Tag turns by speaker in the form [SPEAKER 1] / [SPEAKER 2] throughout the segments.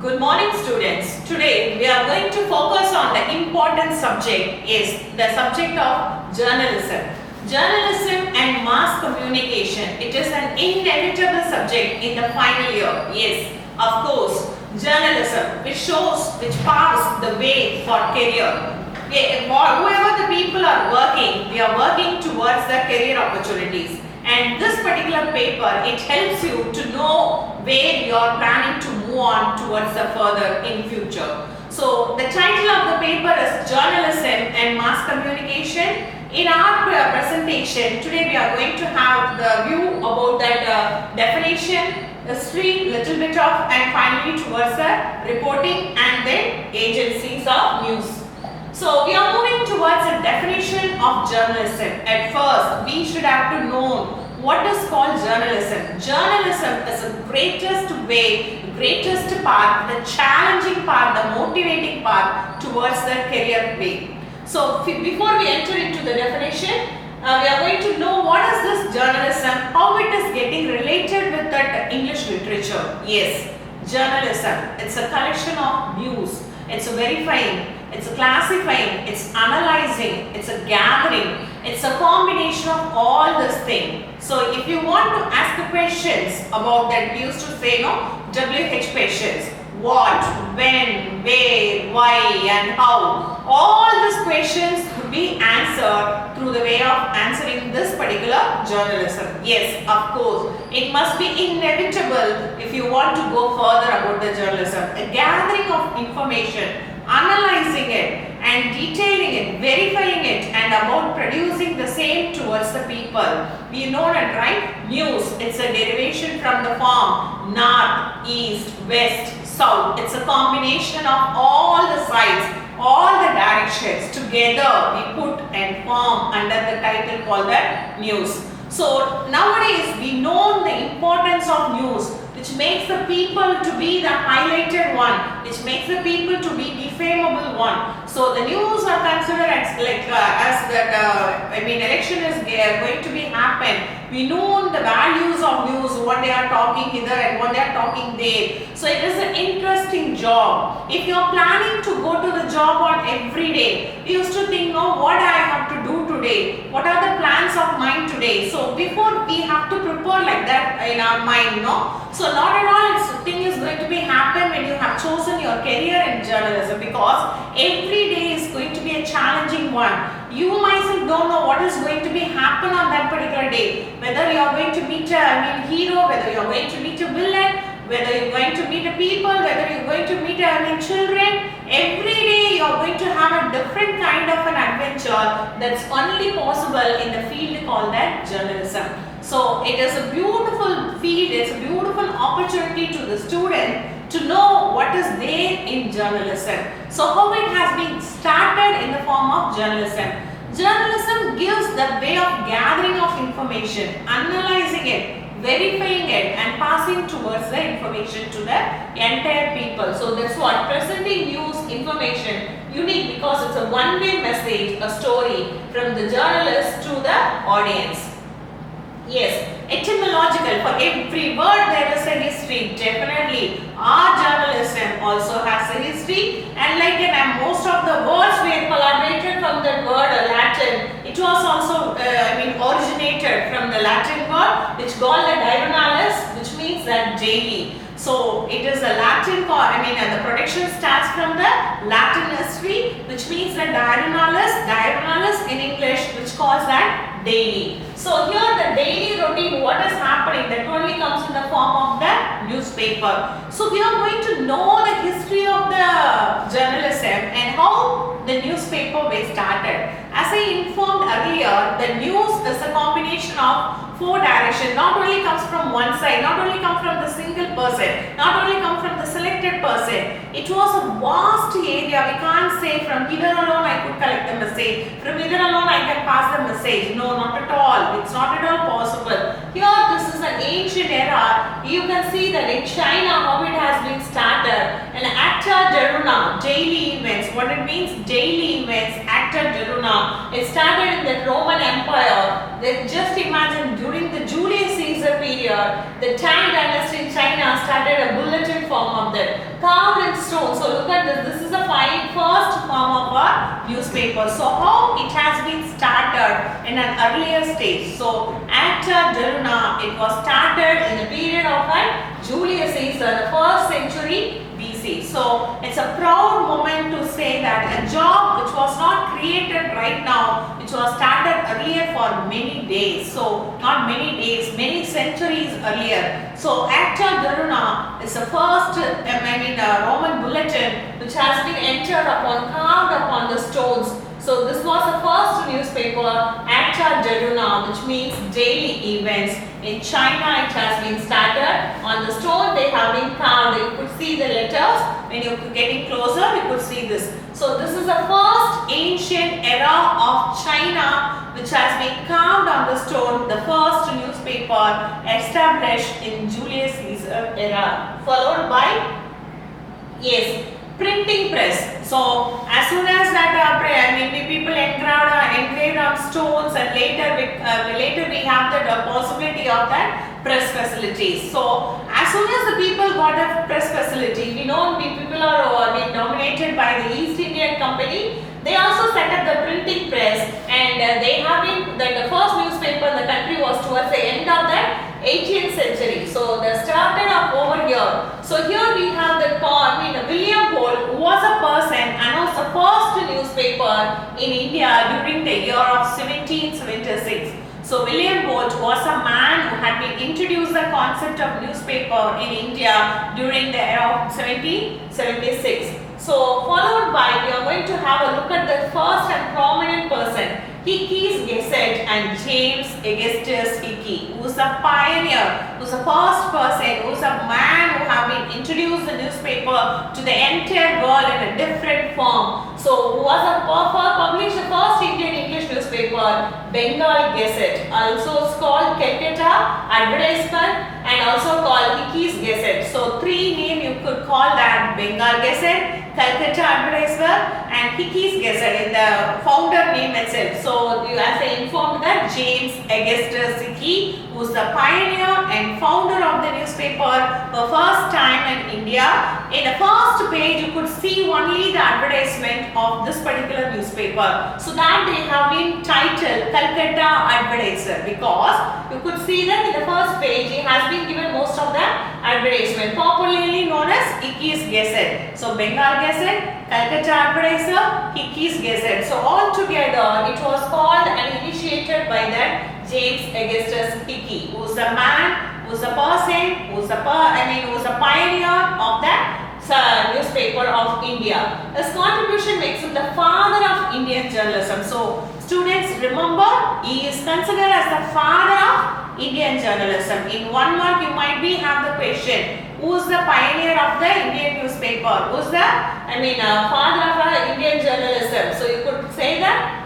[SPEAKER 1] Good morning students. Today we are going to focus on the important subject is the subject of journalism. Journalism and mass communication. It is an inevitable subject in the final year. Yes, of course, journalism which paves the way for career. Whoever the people are working, we are working towards the career opportunities. And this particular paper, it helps you to know where you are planning to move on towards the further in future. So the title of the paper is Journalism and Mass Communication. In our presentation, today we are going to have the view about that definition, history, little bit of, and finally towards the reporting and then agencies of news. So we are moving towards a definition of journalism. At first, we should have to know what is called journalism. Journalism is the greatest way, the greatest part, the challenging part, the motivating part towards the career way. So before we enter into the definition, we are going to know what is this journalism, how it is getting related with that English literature. Yes, journalism, it's a collection of news, it's a verifying, it's a classifying, it's analyzing, it's a gathering, it's a combination of all this thing. So if you want to ask the questions about that, we used to say WH questions. What, when, where, why and how. All these questions could be answered through the way of answering this particular journalism. Yes, of course, it must be inevitable if you want to go further about the journalism. A gathering of information, analyzing it and detailing it, verifying it and about producing the same towards the people. We know that, right? News, it's a derivation from the form north, east, west, south. It's a combination of all the sides, all the directions together we put and form under the title called that news. So nowadays we know the importance of news, which makes the people to be the highlighted one, which makes the people to be defameable one. So the news are considered as election is going to be happen. We know the values of news, what they are talking here and what they are talking there. So it is an interesting job. If you are planning to go to the job on every day, we used to think, what I have to do today? What are the plans of mine today? So before we have to prepare like that in our mind, So not at all this thing is going to be happen when you have chosen your career in journalism, because every day is going to be a challenging one. You myself don't know what is going to be happen on that particular day. Whether you are going to meet a hero, whether you are going to meet a villain, whether you are going to meet a people, whether you are going to meet children. Every day you are going to have a different kind of an adventure that's only possible in the field called that journalism. So it is a beautiful field, it's a beautiful opportunity to the student to know what is there in journalism. So how it has been started in the form of journalism. Journalism gives the way of gathering of information, analyzing it, verifying it and passing towards the information to the entire people. So that's what presenting news information unique, because it's a one-way message, a story from the journalist to the audience. Yes, etymological, for every word there is a history. Definitely our journalism also has a history, and most of the words were collaborated from the word Latin. It was also originated from the Latin word which called the diurnales, which means that daily. So it is a Latin the production starts from the Latin history, which means the diurnales in English, which calls that daily. So here the daily routine, what is happening, that only comes in the form of the newspaper. So we are going to know the history of the journalism and how the newspaper was started. As I informed earlier, the news is a combination of four directions. Not only comes from one side, not only comes from the single person, not only comes from the selected person. It was a vast area. We can't say from here alone I could collect the message, from here alone I can pass the message. No, not at all. It's not at all possible. Here this is an ancient era. You can see that in China how it has been started. And acta diurna, daily events. What it means, daily events, acta diurna. It started in the Roman Empire. Then just imagine during the Julius Caesar period, the Tang dynasty in China started a bulletin form of that. Carved newspaper. So how it has been started in an earlier stage. So Acta Deruna, it was started in the period of Julius Caesar, the 1st century BC. So it's a proud moment to say that a job which was not created right now, which was started earlier for many days. So not many days, many centuries earlier. So Acta Deruna is the first Roman bulletin which has been entered upon, carved upon the stones. So this was the first newspaper, Acta Deruna, which means daily events. In China, it has been started. On the stone, they have been carved. You could see the letters. When you are getting closer, you could see this. So this is the first ancient era of China, which has been carved on the stone. The first newspaper established in Julius Caesar era, followed by printing press. So as soon as that people engraved on stones, and later we have the possibility of that press facilities. So as soon as the people got a press facility, we know people are dominated by the East Indian Company. They also set up the printing press, and they have been the first newspaper in the country was towards the end of the 18th century. So they started up over here. So here we have the William Bolt, who was a person and was the first newspaper in India during the year of 1776. So William Bolt was a man who had been introduced the concept of newspaper in India during the era of 1776. So followed by, we are going to have a look at the first and prominent person, Hickey's Gazette, and James Augustus Hickey, who is a pioneer, who is the first person, who is a man who have been introduced the newspaper to the entire world in a different form. So who was published the first Indian English newspaper, Bengal Gazette, also called Calcutta Advertisement, and also called Hickey's Gazette. So three names you could call that: Bengal Gazette, Calcutta Advertiser, and Hickey's Gazette in the founder name itself. So you, as I informed, that James Augustus Hickey, who is the pioneer and founder of the newspaper for first time in India. In the first page, you could see only the advertisement of this particular newspaper. So that they have been titled Calcutta Advertiser, because you could see that in the first page it has been given most of the advertisement, popularly known as Hickey's Gazette. So Bengal Gazette, Calcutta Advertiser, Hickey's Gazette. So all together it was called and initiated by that James Augustus Hickey, who is a man, who is a person, who is a pioneer of that newspaper of India. His contribution makes him the father of Indian journalism. So students, remember, he is considered as the father of Indian journalism. In 1 mark, you might have the question: who is the pioneer of the Indian newspaper? Who is the father of Indian journalism? So you could say that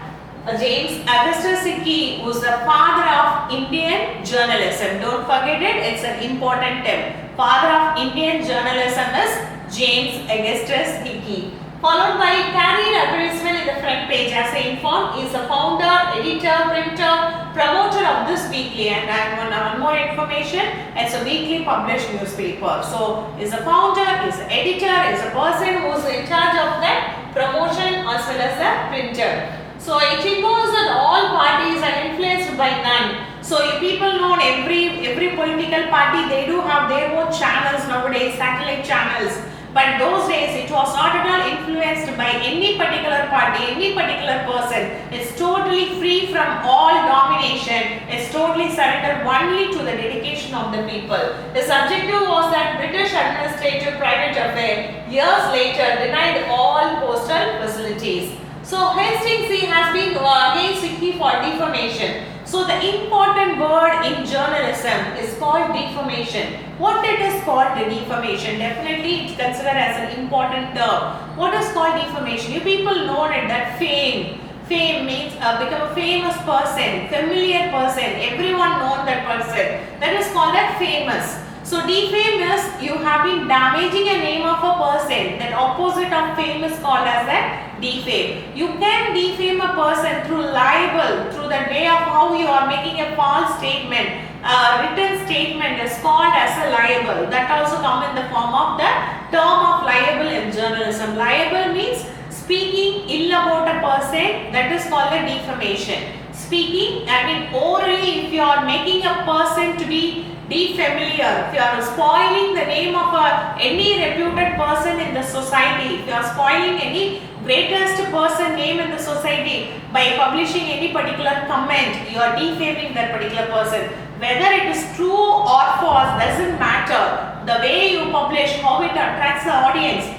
[SPEAKER 1] James Augustus Hickey, who is the father of Indian journalism. Don't forget it, it's an important term. Father of Indian journalism is James Augustus Hickey. Followed by carried advertisement in the front page, as I informed, is the founder, editor, printer, promoter of this weekly. And one more information, it's a weekly published newspaper. So is a founder, is an editor, is a person who is in charge of the promotion as well as the printer. So it involves that all parties are influenced by none. So if people know every political party, they do have their own channels nowadays, satellite channels. But those days it was not at all influenced by any particular party, any particular person. It's totally free from all domination. It's totally surrendered only to the dedication of the people. The objective was that British administrative private affair years later denied all postal facilities. So Hastings has been against Hickey for defamation. So the important word in journalism is called defamation. What it is called the defamation? Definitely it's considered as an important term. What is called defamation? You people know that fame. Fame means become a famous person, familiar person, everyone knows that person. That is called as famous. So defame is you have been damaging a name of a person. That opposite of fame is called as that defame. You can defame a person through libel, through the way of how you are making a false statement. A written statement is called as a libel. That also comes in the form of the term of libel in journalism. Libel means Speaking ill about a person, that is called a defamation. Speaking, orally, if you are making a person to be defamiliar, if you are spoiling the name of any reputed person in the society, if you are spoiling any greatest person name in the society by publishing any particular comment, you are defaming that particular person. Whether it is true or false doesn't matter. The way you publish, how it attracts the audience,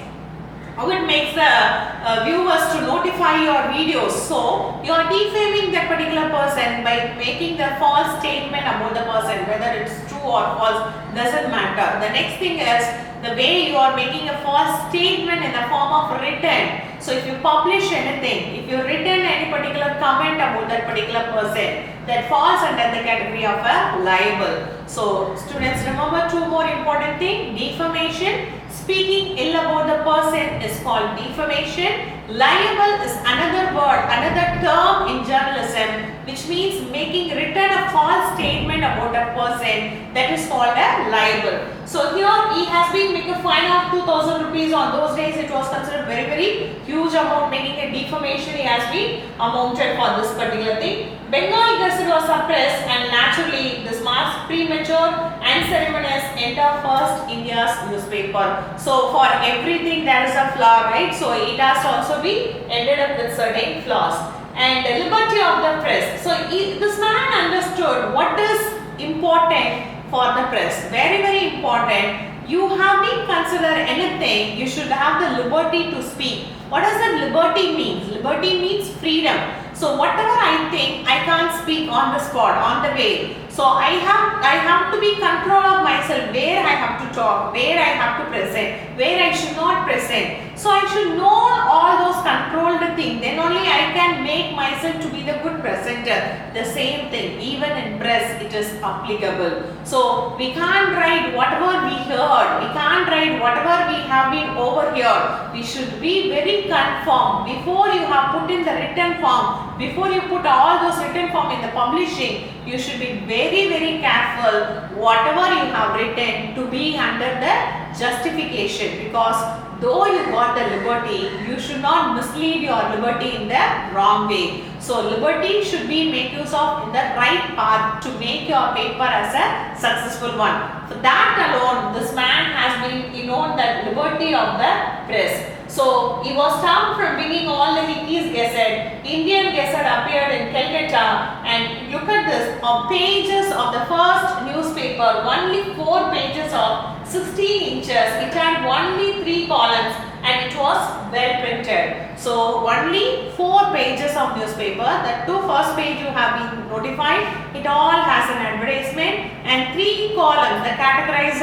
[SPEAKER 1] how it makes the viewers to notify your videos. So you are defaming that particular person by making the false statement about the person. Whether it's true or false doesn't matter. The next thing is the way you are making a false statement in the form of written. So if you publish anything, if you written any particular comment about that particular person, that falls under the category of a libel. So students, remember two more important things: defamation. Speaking ill about the person is called defamation. Libel is another word, another term in journalism, which means making written a false statement about a person, that is called a libel. So here he has been making a fine of 2,000 rupees. On those days it was considered very huge amount. Making a defamation, he has been amounted for this particular thing. Bengal Gazette was suppressed, and naturally this marks premature and ceremonious end of first India's newspaper. So for everything there is a flaw, right? So it has also been ended up with certain flaws. And the liberty of the press. So this man understood what is important for the press. Very important. You have been considered anything, you should have the liberty to speak. What does that liberty mean? Liberty means freedom. So whatever I think, I can't speak on the spot, on the way. So I have to be control of myself, where I have to talk, where I have to present, where I should not present. So I should know all those controlled things. Then only I can make myself to be the good presenter. The same thing, even in press, it is applicable. So we can't write whatever we heard. We can't write whatever we have been overheard. We should be very conform. Before you have put in the written form, before you put all those written form in the publishing, you should be very careful whatever you have written to be under the justification, because though you got the liberty, you should not mislead your liberty in the wrong way. So liberty should be made use of in the right path to make your paper as a successful one. For that alone, this man has been known that liberty of the press. So he was stopped from bringing all the Hickey's Gazette. Indian Gazette appeared in Calcutta, and look at this, on pages of the first newspaper, only 4 pages of 16 inches. It had only 3 columns and it was well printed. So only 4 pages of newspaper. The 2 first page you have been notified. It all has an advertisement, and 3 columns. The categorized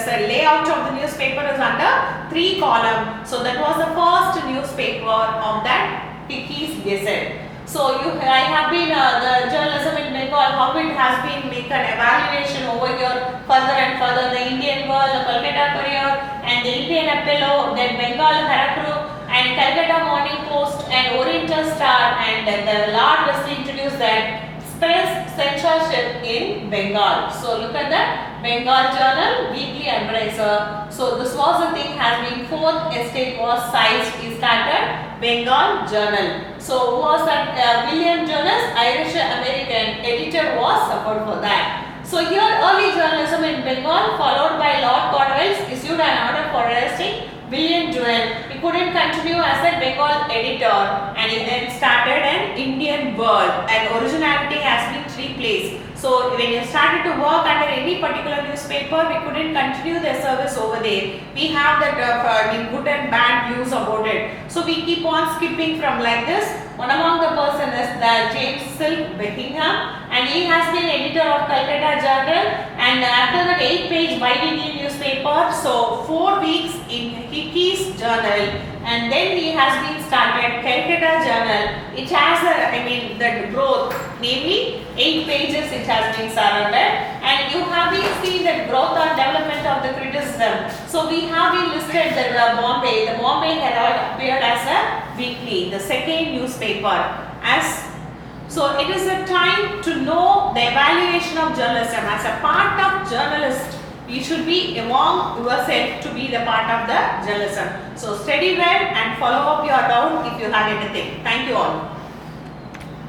[SPEAKER 1] the layout of the newspaper is under 3 columns. So that was the first newspaper of that Hickey's Gazette. So I have been the journalism in Bengal, how it has been make an evaluation over here further and further. The Indian World, the Calcutta Courier, and the Indian Apollo, then Bengal Herald, and Calcutta Morning Post, and Oriental Star, and the Lord was introduced that press censorship in Bengal. So look at that, Bengal Journal, Weekly Advertiser. So this was the thing, has been 4th estate was sized, he started Bengal Journal. So who was that? William Jonas, Irish American editor, was suffered for that. So here early journalism in Bengal, followed by Lord Cornwallis, issued an order for arresting William Joel. He couldn't continue as a Bengal editor, and he then started an Indian World, and originality has been replaced. So when you started to work under any particular newspaper, we couldn't continue the service over there. We have that good and bad views about it. So we keep on skipping from like this. One among the person is the James Silk Beckingham, and he has been editor of Calcutta Journal, and after that 8-page bi-weekly newspaper, so 4 weeks in Hickey's Journal, and then he has been started Calcutta Journal. It has the growth, namely 8 pages it has been surrounded, and you have been seen the growth and development of the criticism. So we have been listed the Bombay Herald appeared as a weekly, the second newspaper. So it is a time to know the evaluation of journalism. As a part of journalist, You should be among yourself to be the part of the journalism. So study well and follow up your doubt if you have anything. Thank you all.